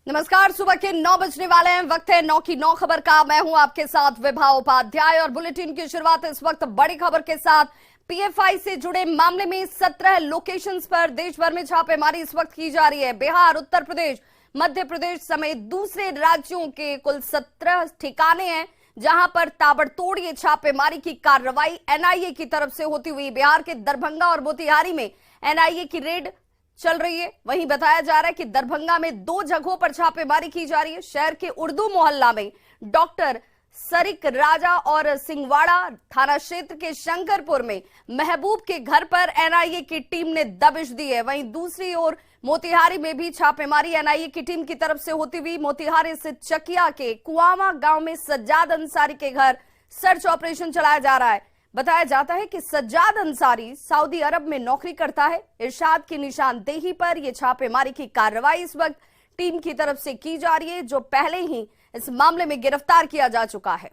नमस्कार, सुबह के 9 बजने वाले हैं। वक्त है 9 की 9 खबर का। मैं हूं आपके साथ विभा उपाध्याय और बुलेटिन की शुरुआत इस वक्त बड़ी खबर के साथ। पीएफआई से जुड़े मामले में 17 लोकेशंस पर देश भर में छापेमारी इस वक्त की जा रही है। बिहार, उत्तर प्रदेश, मध्य प्रदेश समेत दूसरे राज्यों के कुल 17 ठिकाने हैं जहां पर ताबड़तोड़ ये छापेमारी की कार्रवाई एनआईए की तरफ से होती हुई। बिहार के दरभंगा और मोतिहारी में एनआईए की रेड चल रही है। वहीं बताया जा रहा है कि दरभंगा में 2 जगहों पर छापेमारी की जा रही है। शहर के उर्दू मोहल्ला में डॉक्टर सरिक राजा और सिंगवाड़ा थाना क्षेत्र के शंकरपुर में महबूब के घर पर एनआईए की टीम ने दबिश दी है। वहीं दूसरी ओर मोतिहारी में भी छापेमारी एनआईए की टीम की तरफ से होती हुई। मोतिहारी से चकिया के कुआवा गांव में सज्जाद अंसारी के घर सर्च ऑपरेशन चलाया जा रहा है। बताया जाता है कि सज्जाद अंसारी सऊदी अरब में नौकरी करता है। इरशाद की निशानदेही पर यह छापेमारी की कार्रवाई इस वक्त टीम की तरफ से की जा रही है, जो पहले ही इस मामले में गिरफ्तार किया जा चुका है।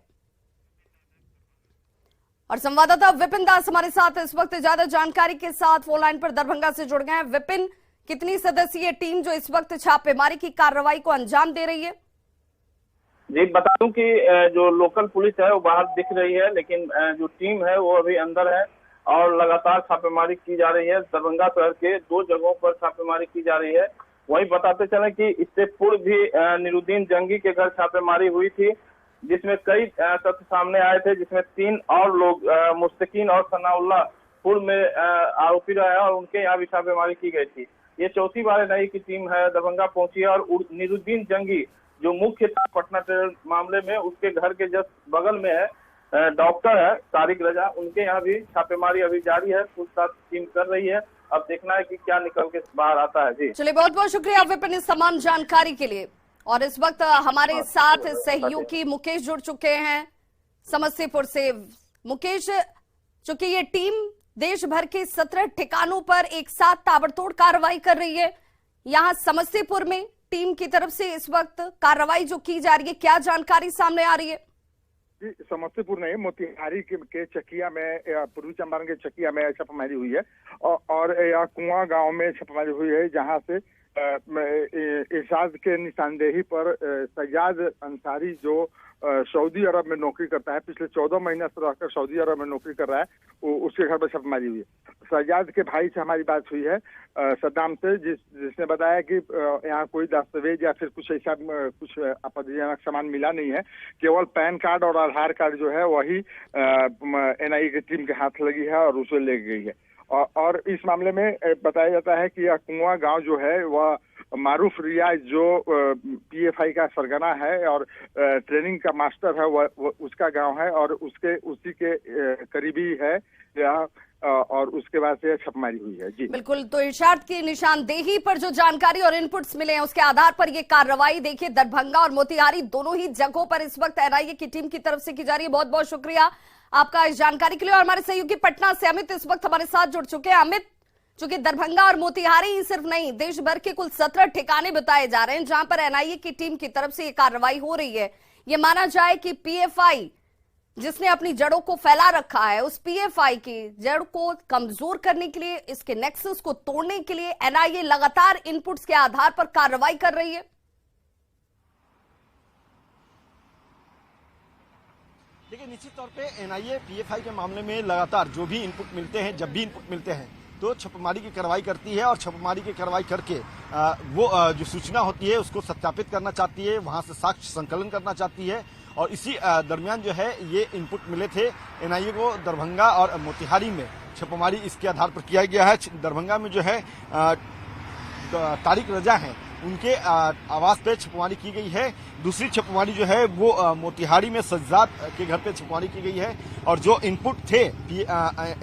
और संवाददाता विपिन दास हमारे साथ इस वक्त ज्यादा जानकारी के साथ फोन लाइन पर दरभंगा से जुड़ गए हैं। विपिन, कितनी सदस्यीय टीम जो इस वक्त छापेमारी की कार्रवाई को अंजाम दे रही है? जी, बता दूं कि जो लोकल पुलिस है वो बाहर दिख रही है, लेकिन जो टीम है वो अभी अंदर है और लगातार छापेमारी की जा रही है। दरभंगा शहर के 2 जगहों पर छापेमारी की जा रही है। वहीं बताते चले कि इससे पूर्व भी निरुद्दीन जंगी के घर छापेमारी हुई थी, जिसमें कई तथ्य सामने आए थे, जिसमें 3 और लोग मुस्तकीन और सनाउल्लाह पूर्व में आरोपी रहे और उनके यहाँ भी छापेमारी की गई थी। ये चौथी बार एनआईए की टीम है दरभंगा पहुंची है और निरुद्दीन जंगी जो मुख्य था पटना टेरर मामले में, उसके घर के जस्ट बगल में है डॉक्टर है तारिक रजा, उनके यहाँ भी छापेमारी अभी जारी है। पूछताछ टीम कर रही है। अब देखना है कि क्या निकल के बाहर आता है। जी चलिए, बहुत बहुत शुक्रिया विपिन इस तमाम जानकारी के लिए। और इस वक्त हमारे साथ सहयोगी मुकेश जुड़ चुके हैं समस्तीपुर से। मुकेश, चूंकि ये टीम देश भर के 17 ठिकानों पर एक साथ ताबड़तोड़ कार्रवाई कर रही है, यहाँ समस्तीपुर में टीम की तरफ से इस वक्त कार्रवाई जो की जा रही है, क्या जानकारी सामने आ रही है? जी, समस्तीपुर नहीं, मोतिहारी के चकिया में, पूर्वी चंपारण के चकिया में छापेमारी हुई है और कुआं गांव में छापेमारी हुई है, जहां से इरशाद के निशानदेही पर सज्जाद अंसारी जो सऊदी अरब में नौकरी करता है, पिछले 14 महीने से रहकर सऊदी अरब में नौकरी कर रहा है, उसके घर पर छापेमारी हुई है। सज्जाद के भाई से हमारी बात हुई है, सद्दाम से, जिसने बताया कि यहाँ कोई दस्तावेज या फिर कुछ ऐसा कुछ आपत्तिजनक सामान मिला नहीं है, केवल पैन कार्ड और आधार कार्ड जो है वही एनआईए की टीम के हाथ लगी है और उसे ले गई है। और इस मामले में बताया जाता है कि यह कुआं गांव जो है वह मारूफ रियाज जो पीएफआई का सरगना है और ट्रेनिंग का मास्टर है, वह उसका गांव है और उसी के करीबी है यह, और उसके बाद से छापेमारी हुई है। जी बिल्कुल, तो इरशाद की निशानदेही पर जो जानकारी और इनपुट्स मिले हैं उसके आधार पर ये कार्रवाई देखिए दरभंगा और मोतिहारी दोनों ही जगहों पर इस वक्त एनआईए की टीम की तरफ से की जा रही है। बहुत बहुत शुक्रिया आपका इस जानकारी के लिए। और हमारे सहयोगी पटना से अमित इस वक्त हमारे साथ जुड़ चुके हैं। अमित, चूंकि दरभंगा और मोतिहारी ही सिर्फ नहीं, देश भर के कुल 17 ठिकाने बताए जा रहे हैं जहां पर एनआईए की टीम की तरफ से ये कार्रवाई हो रही है। ये माना जाए कि पीएफआई जिसने अपनी जड़ों को फैला रखा है, उस पीएफआई की जड़ को कमजोर करने के लिए, इसके नेक्सस को तोड़ने के लिए एनआईए लगातार इनपुट्स के आधार पर कार्रवाई कर रही है। देखिए, निश्चित तौर पे एनआईए पीएफआई के मामले में लगातार जो भी इनपुट मिलते हैं, जब भी इनपुट मिलते हैं तो छापेमारी की कार्रवाई करती है और छापेमारी की कार्रवाई करके वो जो सूचना होती है उसको सत्यापित करना चाहती है, वहां से साक्ष्य संकलन करना चाहती है। और इसी दरमियान जो है ये इनपुट मिले थे एनआईए को दरभंगा और मोतिहारी में छापेमारी इसके आधार पर किया गया है। दरभंगा में जो है तारिक रजा हैं, उनके आवास पे छापेमारी की गई है। दूसरी छापेमारी जो है वो मोतिहारी में सज्जाद के घर पे छापेमारी की गई है। और जो इनपुट थे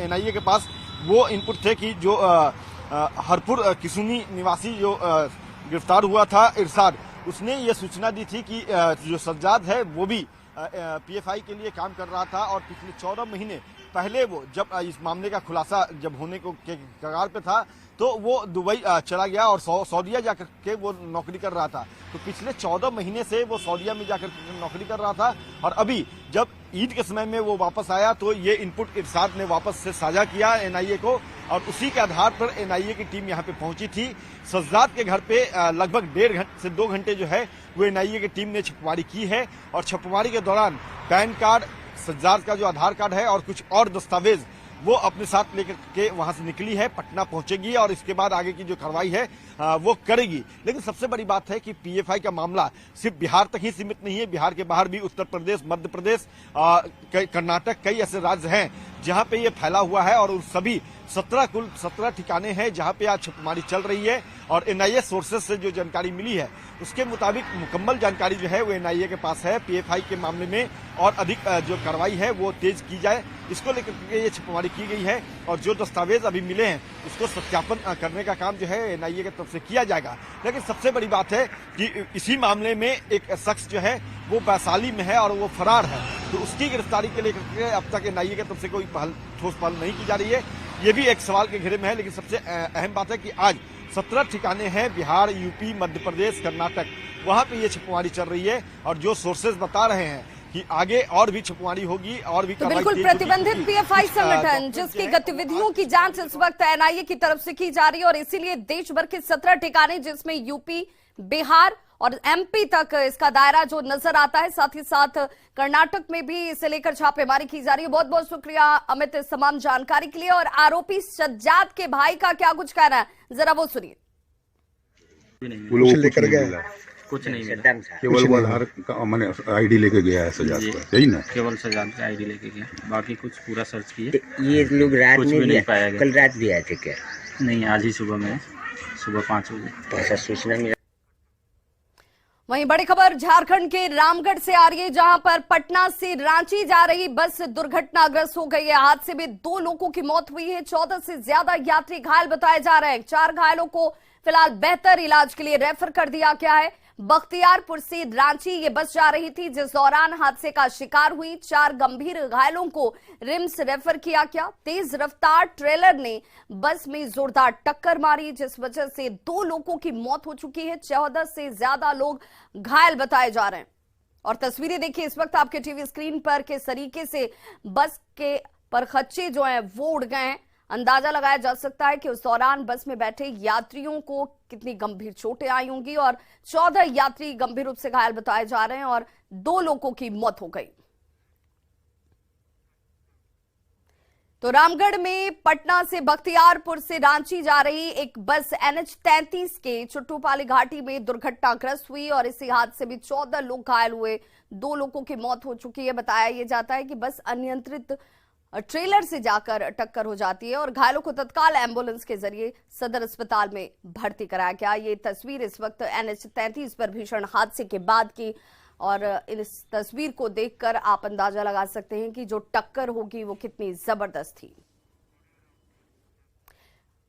एनआईए के पास, वो इनपुट थे कि जो हरपुर किसुनी निवासी जो गिरफ्तार हुआ था इरशाद, उसने ये सूचना दी थी कि जो सज्जाद है वो भी पीएफआई के लिए काम कर रहा था और पिछले 14 महीने पहले वो जब इस मामले का खुलासा जब होने को के कगार पे था तो वो दुबई चला गया और सऊदीया जाकर के वो नौकरी कर रहा था। तो पिछले 14 महीने से वो सऊदीया में जाकर नौकरी कर रहा था और अभी जब ईद के समय में वो वापस आया तो ये इनपुट इरशाद ने वापस से साझा किया एनआईए को और उसी के आधार पर एनआईए की टीम यहाँ पे पहुंची थी। सज्जाद के घर पे लगभग 1.5 घंटे से 2 घंटे जो है वो एनआईए की टीम ने छापेमारी की है और छापेमारी के दौरान पैन कार्ड, सज्जाद का जो आधार कार्ड है और कुछ और दस्तावेज वो अपने साथ लेकर के वहां से निकली है, पटना पहुंचेगी और इसके बाद आगे की जो कार्रवाई है वो करेगी। लेकिन सबसे बड़ी बात है कि पीएफआई का मामला सिर्फ बिहार तक ही सीमित नहीं है। बिहार के बाहर भी उत्तर प्रदेश, मध्य प्रदेश, कर्नाटक, कई ऐसे राज्य हैं जहां पे ये फैला हुआ है और उन सभी 17 ठिकाने हैं जहां पे आज छापेमारी चल रही है। और एनआईए सोर्सेज से जो जानकारी मिली है उसके मुताबिक मुकम्मल जानकारी जो है वो एनआईए के पास है। पीएफआई के मामले में और अधिक जो कार्रवाई है वो तेज की जाए, इसको लेकर के ये छापेमारी की गई है और जो दस्तावेज अभी मिले हैं उसको सत्यापन करने का काम जो है एनआईए की तरफ से किया जाएगा। लेकिन सबसे बड़ी बात है कि इसी मामले में एक शख्स जो है वो वैशाली में है और वो फरार है, तो उसकी गिरफ्तारी के लेकर अब तक एनआईए की तरफ से कोई ठोस पहल नहीं की जा रही है। ये भी एक सवाल के घेरे में है। लेकिन सबसे अहम बात है कि आज 17 ठिकाने हैं, बिहार, यूपी, मध्य प्रदेश, कर्नाटक, वहां पे ये छापेमारी चल रही है और जो सोर्सेज बता रहे हैं कि आगे और भी छापेमारी होगी और भी। तो बिल्कुल प्रतिबंधित पीएफआई संगठन जिसकी गतिविधियों की जांच इस वक्त एनआईए की तरफ से की जा रही है और इसीलिए देश भर के 17 ठिकाने जिसमें यूपी, बिहार और एमपी तक इसका दायरा जो नजर आता है, साथ ही साथ कर्नाटक में भी इसे लेकर छापेमारी की जा रही है। बहुत बहुत शुक्रिया अमित इस तमाम जानकारी के लिए। और आरोपी सज्जाद के भाई का क्या कुछ कहना है, जरा वो सुनिए। लेकर गया कुछ नहीं मिला, केवल वो आधार का मैंने आईडी लेके गया है सजाद को, यही ना? केवल सजाद का आईडी लेके गया, बाकी कुछ पूरा सर्च किए। ये लोग रात कुछ में भी नहीं पाया गया। कल रात भी आए थे क्या? नहीं, आज ही सुबह में, सुबह 5 बजे ऐसा सूचना मिला। वहीं बड़ी खबर झारखंड के रामगढ़ से आ रही है, जहां पर पटना से रांची जा रही बस दुर्घटनाग्रस्त हो गई है। हादसे में 2 लोगों की मौत हुई है, 14 से ज्यादा यात्री घायल बताए जा रहे हैं। 4 घायलों को फिलहाल बेहतर इलाज के लिए रेफर कर दिया गया है। बख्तियारपुर से रांची ये बस जा रही थी, जिस दौरान हादसे का शिकार हुई। 4 गंभीर घायलों को रिम्स रेफर किया गया। तेज रफ्तार ट्रेलर ने बस में जोरदार टक्कर मारी, जिस वजह से 2 लोगों की मौत हो चुकी है। 14 से ज्यादा लोग घायल बताए जा रहे हैं। और तस्वीरें देखिए इस वक्त आपके टीवी स्क्रीन पर, किस तरीके से बस के परखच्चे जो हैं वो उड़ गए हैं। अंदाजा लगाया जा सकता है कि उस दौरान बस में बैठे यात्रियों को कितनी गंभीर चोटें आई होंगी और 14 यात्री गंभीर रूप से घायल बताए जा रहे हैं और 2 लोगों की मौत हो गई। तो रामगढ़ में पटना से बख्तियारपुर से रांची जा रही एक बस NH-33 के चुट्टूपाली घाटी में दुर्घटनाग्रस्त हुई और इसी हादसे में 14 लोग घायल हुए, 2 लोगों की मौत हो चुकी है। बताया यह जाता है कि बस अनियंत्रित ट्रेलर से जाकर टक्कर हो जाती है और घायलों को तत्काल एम्बुलेंस के जरिए सदर अस्पताल में भर्ती कराया गया। ये तस्वीर इस वक्त NH-33 पर भीषण हादसे के बाद की, और इस तस्वीर को देखकर आप अंदाजा लगा सकते हैं कि जो टक्कर होगी वो कितनी जबरदस्त थी।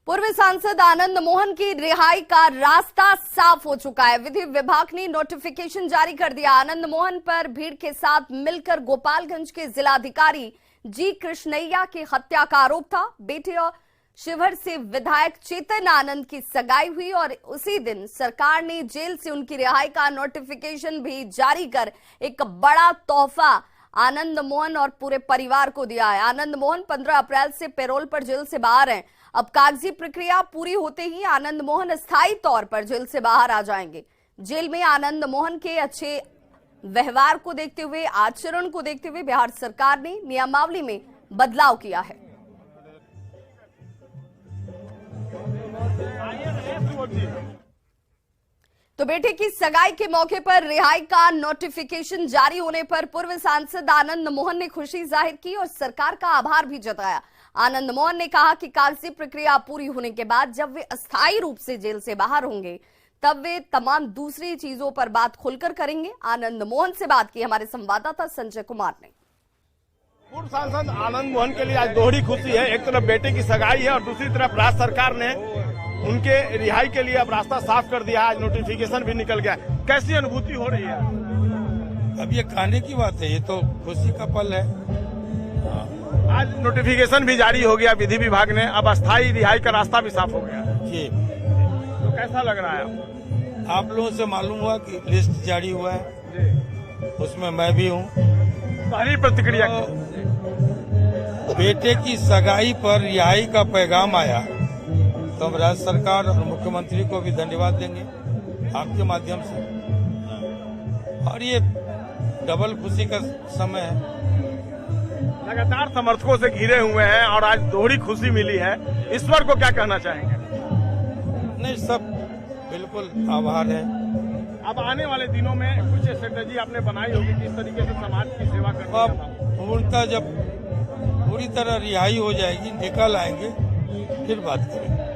पूर्व सांसद आनंद मोहन की रिहाई का रास्ता साफ हो चुका है। विधि विभाग ने नोटिफिकेशन जारी कर दिया। आनंद मोहन पर भीड़ के साथ मिलकर गोपालगंज के जिलाधिकारी जी कृष्णैया की हत्या का आरोप था। बेटे और शिवहर से विधायक चेतन आनंद की सगाई हुई और उसी दिन सरकार ने जेल से उनकी रिहाई का नोटिफिकेशन भी जारी कर एक बड़ा तोहफा आनंद मोहन और पूरे परिवार को दिया है। आनंद मोहन 15 अप्रैल से पैरोल पर जेल से बाहर हैं। अब कागजी प्रक्रिया पूरी होते ही आनंद मोहन स्थायी तौर पर जेल से बाहर आ जाएंगे। जेल में आनंद मोहन के अच्छे व्यवहार को देखते हुए, आचरण को देखते हुए बिहार सरकार ने नियमावली में बदलाव किया है। तो बेटे की सगाई के मौके पर रिहाई का नोटिफिकेशन जारी होने पर पूर्व सांसद आनंद मोहन ने खुशी जाहिर की और सरकार का आभार भी जताया। आनंद मोहन ने कहा कि कागजी प्रक्रिया पूरी होने के बाद जब वे अस्थायी रूप से जेल से बाहर होंगे तब वे तमाम दूसरी चीजों पर बात खुलकर करेंगे। आनंद मोहन से बात की हमारे संवाददाता संजय कुमार ने। पूर्व सांसद आनंद मोहन के लिए आज दोहरी खुशी है। एक तरफ बेटे की सगाई है और दूसरी तरफ राज्य सरकार ने उनके रिहाई के लिए अब रास्ता साफ कर दिया। आज नोटिफिकेशन भी निकल गया। कैसी अनुभूति हो रही है? अब ये कहने की बात है, ये तो खुशी का पल है। आज नोटिफिकेशन भी जारी हो गया विधि विभाग ने, अब अस्थायी रिहाई का रास्ता भी साफ हो गया जी। तो कैसा लग रहा है? आप लोगों से मालूम हुआ कि लिस्ट जारी हुआ है, उसमें मैं भी हूँ। पहली प्रतिक्रिया बेटे की सगाई पर रिहाई का पैगाम आया तो हम राज्य सरकार और मुख्यमंत्री को भी धन्यवाद देंगे आपके माध्यम से। और ये डबल खुशी का समय है। लगातार समर्थकों से घिरे हुए हैं और आज दोहरी खुशी मिली है, ईश्वर को क्या कहना चाहेंगे? नहीं, सब बिल्कुल आभार है। अब आने वाले दिनों में कुछ स्ट्रेटेजी आपने बनाई होगी किस तरीके से समाज की सेवा करनी है? पूर्णतः जब पूरी तरह रिहाई हो जाएगी, निकल आएंगे, फिर बात करेंगे।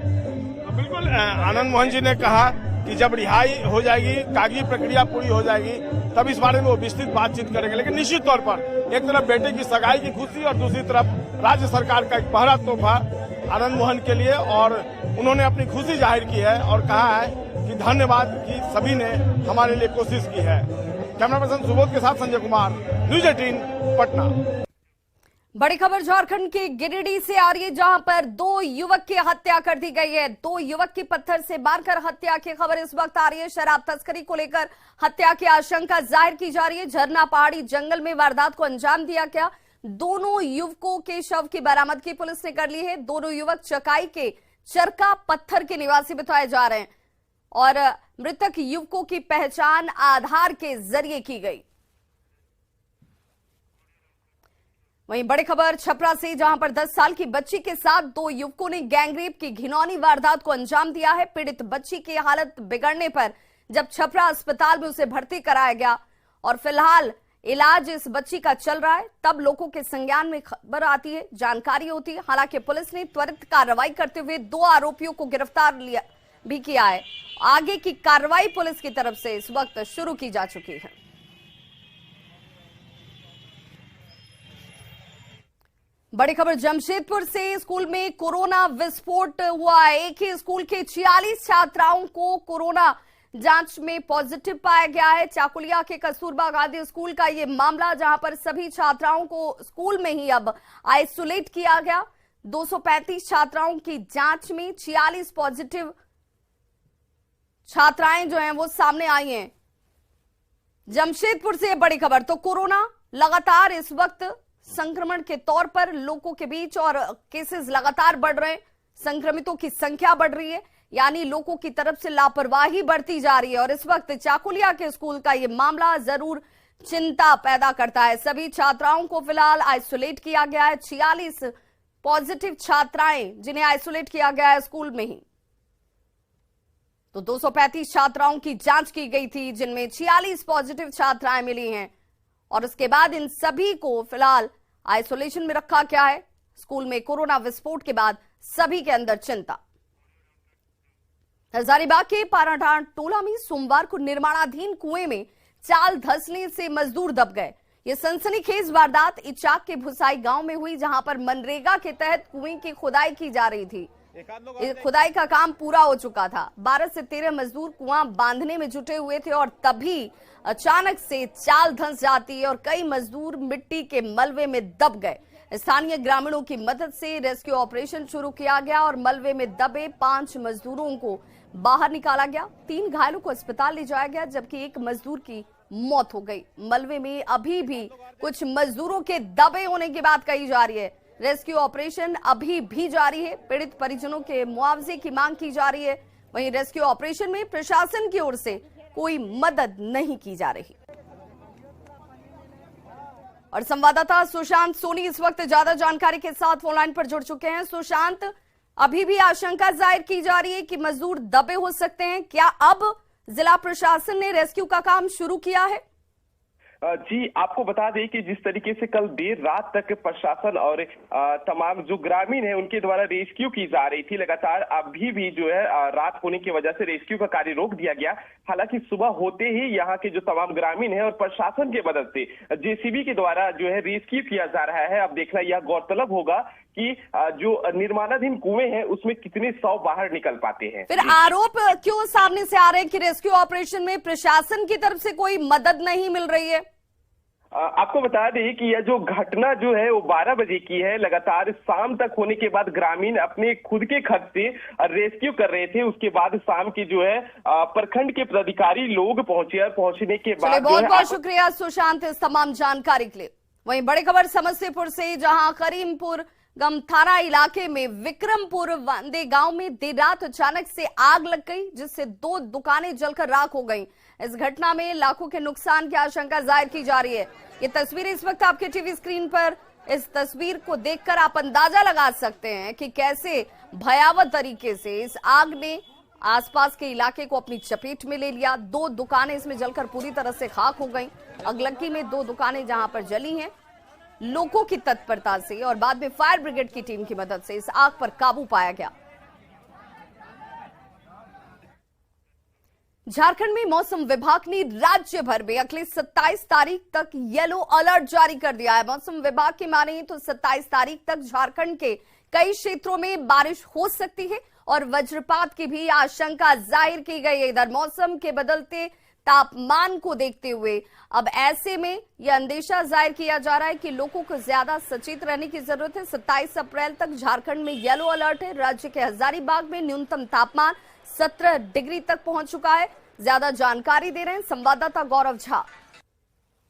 बिल्कुल, आनंद मोहन जी ने कहा कि जब रिहाई हो जाएगी, कागजी प्रक्रिया पूरी हो जाएगी, तब इस बारे में वो विस्तृत बातचीत करेंगे। लेकिन निश्चित तौर पर एक तरफ बेटे की सगाई की खुशी और दूसरी तरफ राज्य सरकार का एक पहला तोहफा आनंद मोहन के लिए, और उन्होंने अपनी खुशी जाहिर की है और कहा है कि धन्यवाद कि सभी ने हमारे लिए कोशिश की है। कैमरा पर्सन सुबोध के साथ संजय कुमार, न्यूज 18 पटना। बड़ी खबर झारखंड के गिरिडीह से आ रही है, जहां पर 2 युवक की हत्या कर दी गई है। 2 युवक की पत्थर से मारकर हत्या की खबर इस वक्त आ रही है। शराब तस्करी को लेकर हत्या की आशंका जाहिर की जा रही है। झरना पहाड़ी जंगल में वारदात को अंजाम दिया गया। दोनों युवकों के शव की बरामदगी पुलिस ने कर ली है। दोनों युवक चकाई के चरका पत्थर के निवासी बताए जा रहे हैं और मृतक युवकों की पहचान आधार के जरिए की गई। वहीं बड़ी खबर छपरा से, जहां पर 10 साल की बच्ची के साथ 2 युवकों ने गैंगरेप की घिनौनी वारदात को अंजाम दिया है। पीड़ित बच्ची की हालत बिगड़ने पर जब छपरा अस्पताल में उसे भर्ती कराया गया और फिलहाल इलाज इस बच्ची का चल रहा है, तब लोगों के संज्ञान में खबर आती है, जानकारी होती है। हालांकि पुलिस ने त्वरित कार्रवाई करते हुए 2 आरोपियों को गिरफ्तार भी किया है। आगे की कार्रवाई पुलिस की तरफ से इस वक्त शुरू की जा चुकी है। बड़ी खबर जमशेदपुर से, स्कूल में कोरोना विस्फोट हुआ है। एक ही स्कूल के 46 छात्राओं को कोरोना जांच में पॉजिटिव पाया गया है। चाकुलिया के कस्तूरबा गांधी स्कूल का ये मामला, जहां पर सभी छात्राओं को स्कूल में ही अब आइसोलेट किया गया। 235 छात्राओं की जांच में 46 पॉजिटिव छात्राएं जो हैं वो सामने आई हैं। जमशेदपुर से बड़ी खबर, तो कोरोना लगातार इस वक्त संक्रमण के तौर पर लोगों के बीच और केसेस लगातार बढ़ रहे हैं, संक्रमितों की संख्या बढ़ रही है, यानी लोगों की तरफ से लापरवाही बढ़ती जा रही है। और इस वक्त चाकुलिया के स्कूल का यह मामला जरूर चिंता पैदा करता है। सभी छात्राओं को फिलहाल आइसोलेट किया गया है। 46 पॉजिटिव छात्राएं जिन्हें आइसोलेट किया गया है स्कूल में ही। तो 235 छात्राओं की जांच की गई थी, जिनमें 46 पॉजिटिव छात्राएं मिली हैं और उसके बाद इन सभी को फिलहाल आइसोलेशन में रखा गया है। स्कूल में कोरोना विस्फोट के बाद सभी के अंदर चिंता। हजारीबाग के पाराटांड टोला में सोमवार को निर्माणाधीन कुएं में चाल धंसने से मजदूर दब गए। ये सनसनीखेज वारदात इचाक के भुसाई गांव में हुई, जहां पर मनरेगा के तहत कुएं की खुदाई की जा रही थी। खुदाई का काम पूरा हो चुका था। 12 से 13 मजदूर कुआं बांधने में जुटे हुए थे और तभी अचानक से चाल धंस जाती है और कई मजदूर मिट्टी के मलबे में दब गए। स्थानीय ग्रामीणों की मदद से रेस्क्यू ऑपरेशन शुरू किया गया और मलबे में दबे 5 मजदूरों को बाहर निकाला गया। 3 घायलों को अस्पताल ले जाया गया, जबकि 1 मजदूर की मौत हो गई। मलबे में अभी भी कुछ मजदूरों के दबे होने की बात कही जा रही है। रेस्क्यू ऑपरेशन अभी भी जारी है। पीड़ित परिजनों के मुआवजे की मांग की जा रही है। वहीं रेस्क्यू ऑपरेशन में प्रशासन की ओर से कोई मदद नहीं की जा रही। और संवाददाता सुशांत सोनी इस वक्त ज्यादा जानकारी के साथ फोनलाइन पर जुड़ चुके हैं। सुशांत, अभी भी आशंका जाहिर की जा रही है कि मजदूर दबे हो सकते हैं, क्या अब जिला प्रशासन ने रेस्क्यू का काम शुरू किया है? जी, आपको बता दें कि जिस तरीके से कल देर रात तक प्रशासन और तमाम जो ग्रामीण है उनके द्वारा रेस्क्यू की जा रही थी, लगातार अभी भी जो है रात होने की वजह से रेस्क्यू का कार्य रोक दिया गया। हालांकि सुबह होते ही यहाँ के जो तमाम ग्रामीण है और प्रशासन की मदद से जेसीबी के द्वारा जो है रेस्क्यू किया जा रहा है। अब देखना यह गौरतलब होगा कि जो निर्माणाधीन कुएं हैं उसमें कितने 100 बाहर निकल पाते हैं। फिर आरोप क्यों सामने से आ रहे हैं कि रेस्क्यू ऑपरेशन में प्रशासन की तरफ से कोई मदद नहीं मिल रही है? आपको बता दें कि यह जो घटना जो है वो 12 बजे की है। लगातार शाम तक होने के बाद ग्रामीण अपने खुद के खर्च से रेस्क्यू कर रहे थे। उसके बाद शाम की जो है प्रखंड के पदाधिकारी लोग पहुंचे। पहुंचने के बाद बहुत बहुत शुक्रिया सुशांत इस तमाम जानकारी के लिए। वहीं बड़ी खबर समस्तीपुर से, जहां करीमपुर गम थाना इलाके में विक्रमपुर वांदे गांव में देर रात अचानक से आग लग गई, जिससे 2 दुकानें जलकर राख हो गईं। इस घटना में लाखों के नुकसान की आशंका जाहिर की जा रही है। ये तस्वीरें इस वक्त आपके टीवी स्क्रीन पर, इस तस्वीर को देखकर आप अंदाजा लगा सकते हैं कि कैसे भयावह तरीके से इस आग ने आसपास के इलाके को अपनी चपेट में ले लिया। 2 दुकानें इसमें जलकर पूरी तरह से खाक हो गईं। अगलगी में 2 दुकानें जहां पर जली हैं, लोगों की तत्परता से और बाद में फायर ब्रिगेड की टीम की मदद से इस आग पर काबू पाया गया। झारखंड में मौसम विभाग ने राज्य भर में अगले 27 तारीख तक येलो अलर्ट जारी कर दिया है। मौसम विभाग की माने तो 27 तारीख तक झारखंड के कई क्षेत्रों में बारिश हो सकती है और वज्रपात की भी आशंका जाहिर की गई है। इधर मौसम के बदलते तापमान को देखते हुए अब ऐसे में यह अंदेशा जाहिर किया जा रहा है कि लोगों को ज्यादा सचेत रहने की जरूरत है। 27 अप्रैल तक झारखंड में येलो अलर्ट है। राज्य के हजारीबाग में न्यूनतम तापमान 17 डिग्री तक पहुंच चुका है। ज्यादा जानकारी दे रहे हैं संवाददाता गौरव झा।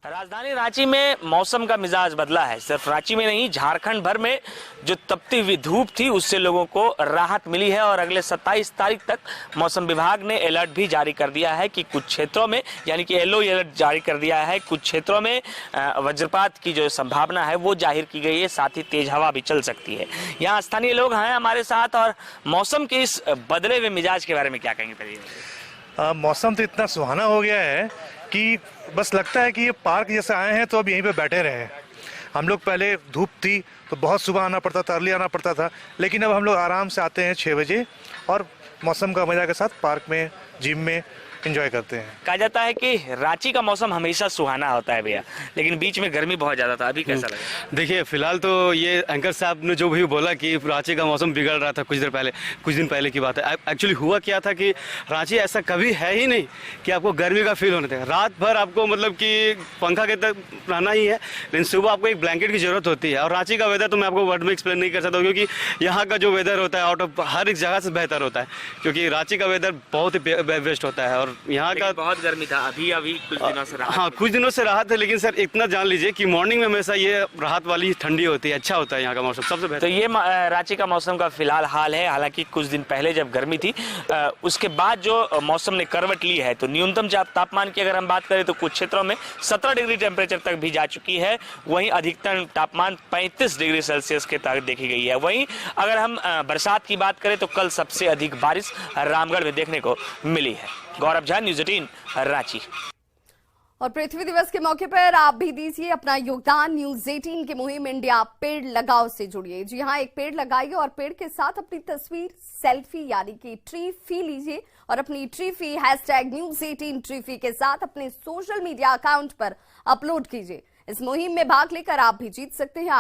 राजधानी रांची में मौसम का मिजाज बदला है। सिर्फ रांची में नहीं, झारखंड भर में जो तपती हुई धूप थी उससे लोगों को राहत मिली है और अगले 27 तारीख तक मौसम विभाग ने अलर्ट भी जारी कर दिया है कि कुछ क्षेत्रों में, यानी कि येलो अलर्ट जारी कर दिया है। कुछ क्षेत्रों में वज्रपात की जो संभावना है वो जाहिर की गई है, साथ ही तेज हवा भी चल सकती है। यहाँ स्थानीय लोग हैं हमारे साथ और मौसम के इस बदले हुए मिजाज के बारे में क्या कहेंगे? मौसम तो इतना सुहाना हो गया है कि बस लगता है कि ये पार्क जैसे आए हैं तो अब यहीं पे बैठे रहे। हम लोग पहले धूप थी तो बहुत सुबह आना पड़ता था, अर्ली आना पड़ता था, लेकिन अब हम लोग आराम से आते हैं 6 बजे और मौसम का मजा के साथ पार्क में, जिम में एंजॉय करते हैं। कहा जाता है कि रांची का मौसम हमेशा सुहाना होता है भैया, लेकिन बीच में गर्मी बहुत ज्यादा था, अभी कैसा लगा? देखिए फिलहाल तो ये एंकर साहब ने जो भी बोला कि रांची का मौसम बिगड़ रहा था कुछ दिन पहले की बात है। एक्चुअली हुआ क्या था कि रांची ऐसा कभी है ही नहीं कि आपको गर्मी का फील होने देगा। रात भर आपको मतलब कि पंखा के तक रहना ही है, लेकिन सुबह आपको एक ब्लैंकेट की जरूरत होती है। और रांची का वेदर तो मैं आपको वर्ड में एक्सप्लेन नहीं कर सकता, क्योंकि यहाँ का जो वेदर होता है आउट ऑफ हर एक जगह से बेहतर होता है, क्योंकि रांची का वेदर बहुत ही बेस्ट होता है। और यहाँ का बहुत गर्मी था, अभी कुछ दिनों से राहत। हाँ, कुछ दिनों से राहत है, लेकिन सर इतना जान लीजिए कि मॉर्निंग में हमेशा ये राहत वाली ठंडी होती है, अच्छा होता है यहाँ का मौसम सबसे बेहतर। तो ये रांची का मौसम का फिलहाल हाल है। हालांकि कुछ दिन पहले जब गर्मी थी उसके बाद जो मौसम ने करवट ली है, तो न्यूनतम तापमान की अगर हम बात करें तो कुछ क्षेत्रों में 17 डिग्री टेम्परेचर तक भी जा चुकी है। वहीं अधिकतम तापमान 35 डिग्री सेल्सियस के तक देखी गई है। वहीं अगर हम बरसात की बात करें तो कल सबसे अधिक बारिश रामगढ़ में देखने को मिली है। गौरव झा, न्यूज़ 18 रांची। और पृथ्वी दिवस के मौके पर आप भी दीजिए अपना योगदान। न्यूज़ 18 की मुहिम इंडिया पेड़ लगाओ से जुड़िए। जी हाँ, एक पेड़ लगाइए और पेड़ के साथ अपनी तस्वीर सेल्फी यानी कि ट्री फी लीजिए और अपनी ट्री फी #News18 ट्री फी के साथ अपने सोशल मीडिया अकाउंट पर अपलोड कीजिए। इस मुहिम में भाग लेकर आप भी जीत सकते हैं